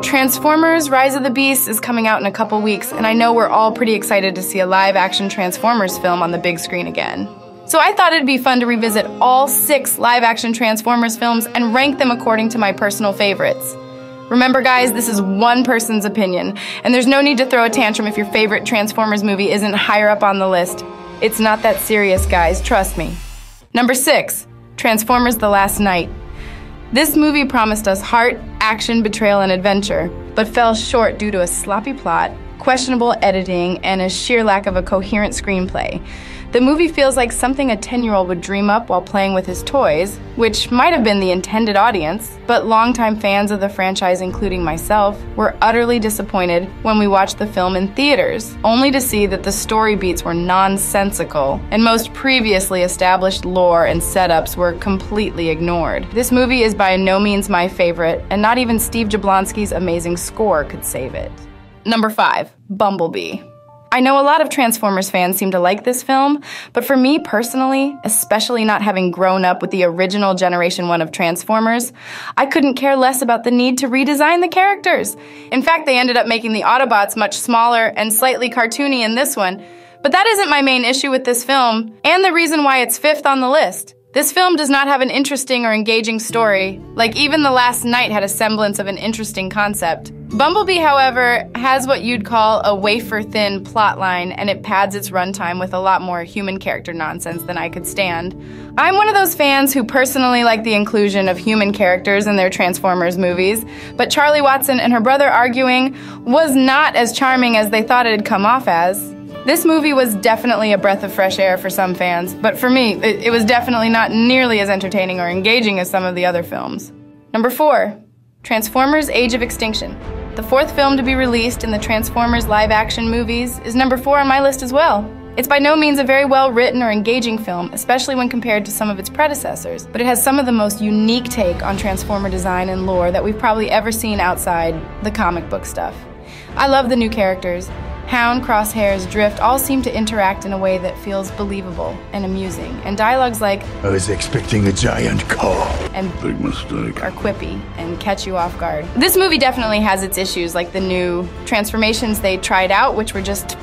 Transformers: Rise of the Beasts is coming out in a couple weeks, and I know we're all pretty excited to see a live-action Transformers film on the big screen again. So I thought it'd be fun to revisit all 6 live-action Transformers films and rank them according to my personal favorites. Remember guys, this is one person's opinion, and there's no need to throw a tantrum if your favorite Transformers movie isn't higher up on the list. It's not that serious, guys, trust me. Number 6, Transformers: The Last Knight. This movie promised us heart, action, betrayal, and adventure, but fell short due to a sloppy plot, questionable editing, and a sheer lack of a coherent screenplay. The movie feels like something a 10-year-old would dream up while playing with his toys, which might have been the intended audience, but longtime fans of the franchise, including myself, were utterly disappointed when we watched the film in theaters, only to see that the story beats were nonsensical, and most previously established lore and setups were completely ignored. This movie is by no means my favorite, and not even Steve Jablonsky's amazing score could save it. Number 5, Bumblebee. I know a lot of Transformers fans seem to like this film, but for me personally, especially not having grown up with the original Generation 1 of Transformers, I couldn't care less about the need to redesign the characters. In fact, they ended up making the Autobots much smaller and slightly cartoony in this one, but that isn't my main issue with this film, and the reason why it's 5th on the list. This film does not have an interesting or engaging story, like even The Last Knight had a semblance of an interesting concept. Bumblebee, however, has what you'd call a wafer-thin plotline, and it pads its runtime with a lot more human character nonsense than I could stand. I'm one of those fans who personally like the inclusion of human characters in their Transformers movies, but Charlie Watson and her brother arguing was not as charming as they thought it'd come off as. This movie was definitely a breath of fresh air for some fans, but for me, it was definitely not nearly as entertaining or engaging as some of the other films. Number 4, Transformers: Age of Extinction. The 4th film to be released in the Transformers live-action movies is number 4 on my list as well. It's by no means a very well-written or engaging film, especially when compared to some of its predecessors, but it has some of the most unique take on Transformer design and lore that we've probably ever seen outside the comic book stuff. I love the new characters. Hound, Crosshairs, Drift all seem to interact in a way that feels believable and amusing, and dialogues like I was expecting a giant car. And big mistake are quippy and catch you off guard. This movie definitely has its issues, like the new transformations they tried out, which were just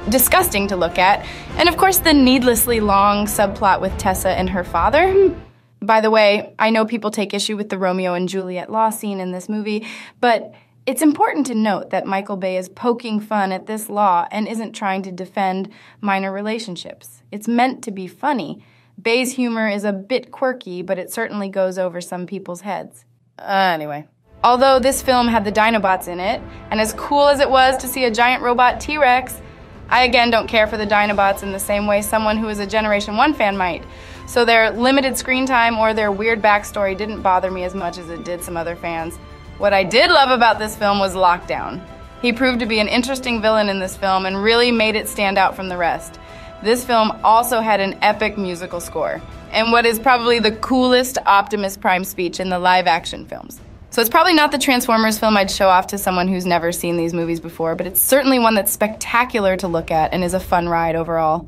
disgusting to look at, and of course the needlessly long subplot with Tessa and her father. By the way, I know people take issue with the Romeo and Juliet law scene in this movie, but it's important to note that Michael Bay is poking fun at this law and isn't trying to defend minor relationships. It's meant to be funny. Bay's humor is a bit quirky, but it certainly goes over some people's heads. Anyway. Although this film had the Dinobots in it, and as cool as it was to see a giant robot T-Rex, I again don't care for the Dinobots in the same way someone who is a Generation 1 fan might. So their limited screen time or their weird backstory didn't bother me as much as it did some other fans. What I did love about this film was Lockdown. He proved to be an interesting villain in this film and really made it stand out from the rest. This film also had an epic musical score, and what is probably the coolest Optimus Prime speech in the live-action films. So it's probably not the Transformers film I'd show off to someone who's never seen these movies before, but it's certainly one that's spectacular to look at and is a fun ride overall.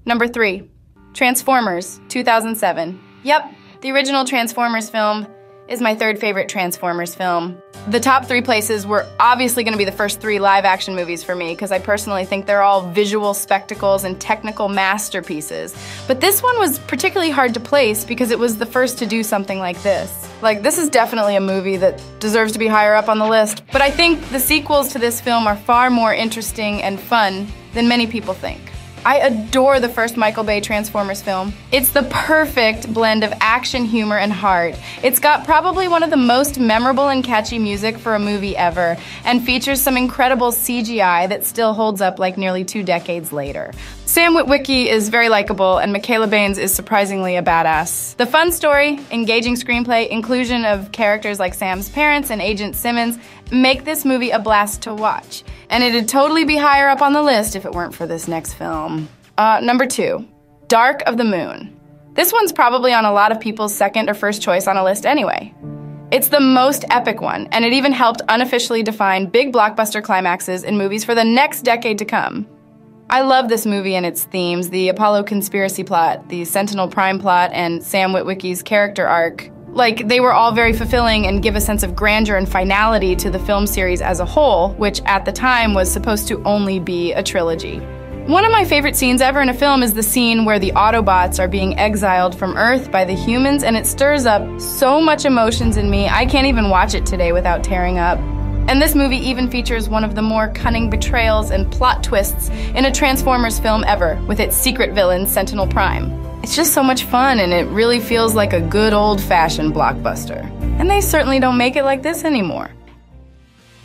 Number 3, Transformers, 2007. Yep, the original Transformers film is my 3rd favorite Transformers film. The top 3 places were obviously going to be the first 3 live-action movies for me, because I personally think they're all visual spectacles and technical masterpieces. But this one was particularly hard to place because it was the first to do something like this. Like, this is definitely a movie that deserves to be higher up on the list, but I think the sequels to this film are far more interesting and fun than many people think. I adore the first Michael Bay Transformers film. It's the perfect blend of action, humor, and heart. It's got probably one of the most memorable and catchy music for a movie ever, and features some incredible CGI that still holds up like nearly 2 decades later. Sam Witwicky is very likable, and Michaela Baines is surprisingly a badass. The fun story, engaging screenplay, inclusion of characters like Sam's parents and Agent Simmons make this movie a blast to watch. And it'd totally be higher up on the list if it weren't for this next film. Number 2, Dark of the Moon. This one's probably on a lot of people's second or first choice on a list anyway. It's the most epic one, and it even helped unofficially define big blockbuster climaxes in movies for the next decade to come. I love this movie and its themes, the Apollo conspiracy plot, the Sentinel Prime plot, and Sam Witwicky's character arc. Like, they were all very fulfilling and give a sense of grandeur and finality to the film series as a whole, which at the time was supposed to only be a trilogy. One of my favorite scenes ever in a film is the scene where the Autobots are being exiled from Earth by the humans, and it stirs up so much emotions in me, I can't even watch it today without tearing up. And this movie even features one of the more cunning betrayals and plot twists in a Transformers film ever, with its secret villain, Sentinel Prime. It's just so much fun, and it really feels like a good old-fashioned blockbuster. And they certainly don't make it like this anymore.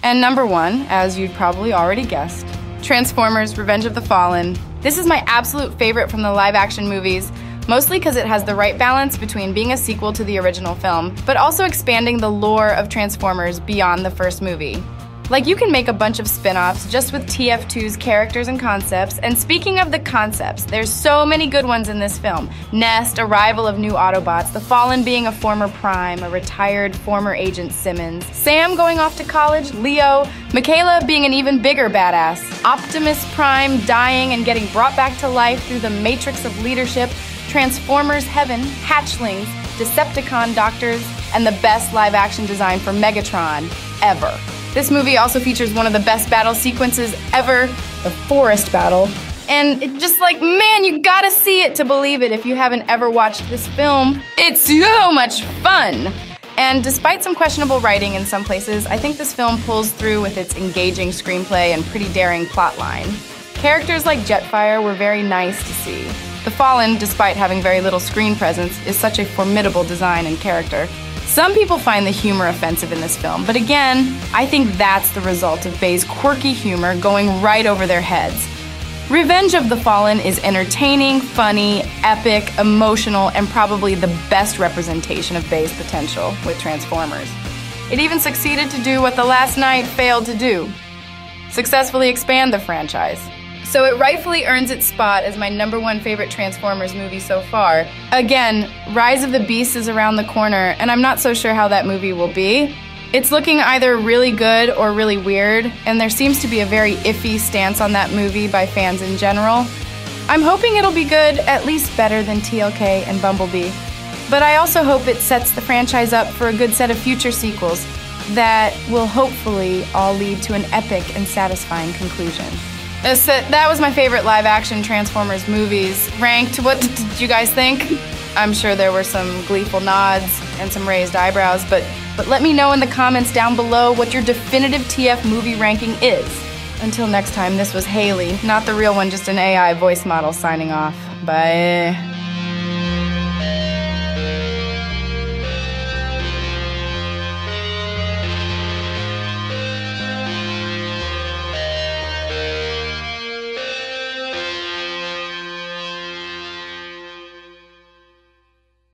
And number one, as you'd probably already guessed, Transformers: Revenge of the Fallen. This is my absolute favorite from the live-action movies, mostly because it has the right balance between being a sequel to the original film, but also expanding the lore of Transformers beyond the first movie. Like, you can make a bunch of spin-offs just with TF2's characters and concepts, and speaking of the concepts, there's so many good ones in this film. Nest, arrival of new Autobots, the Fallen being a former Prime, a retired former Agent Simmons, Sam going off to college, Leo, Michaela being an even bigger badass, Optimus Prime dying and getting brought back to life through the matrix of leadership, Transformers Heaven, Hatchlings, Decepticon Doctors, and the best live-action design for Megatron ever. This movie also features one of the best battle sequences ever, the forest battle. And it just like, man, you gotta see it to believe it if you haven't ever watched this film. It's so much fun! And despite some questionable writing in some places, I think this film pulls through with its engaging screenplay and pretty daring plotline. Characters like Jetfire were very nice to see. The Fallen, despite having very little screen presence, is such a formidable design and character. Some people find the humor offensive in this film, but again, I think that's the result of Bay's quirky humor going right over their heads. Revenge of the Fallen is entertaining, funny, epic, emotional, and probably the best representation of Bay's potential with Transformers. It even succeeded to do what The Last Knight failed to do: successfully expand the franchise. So it rightfully earns its spot as my #1 favorite Transformers movie so far. Again, Rise of the Beasts is around the corner, and I'm not so sure how that movie will be. It's looking either really good or really weird, and there seems to be a very iffy stance on that movie by fans in general. I'm hoping it'll be good, at least better than TLK and Bumblebee. But I also hope it sets the franchise up for a good set of future sequels that will hopefully all lead to an epic and satisfying conclusion. That was my favorite live-action Transformers movies. Ranked, what did you guys think? I'm sure there were some gleeful nods and some raised eyebrows, but let me know in the comments down below what your definitive TF movie ranking is. Until next time, this was Hailee, not the real one, just an AI voice model signing off. Bye.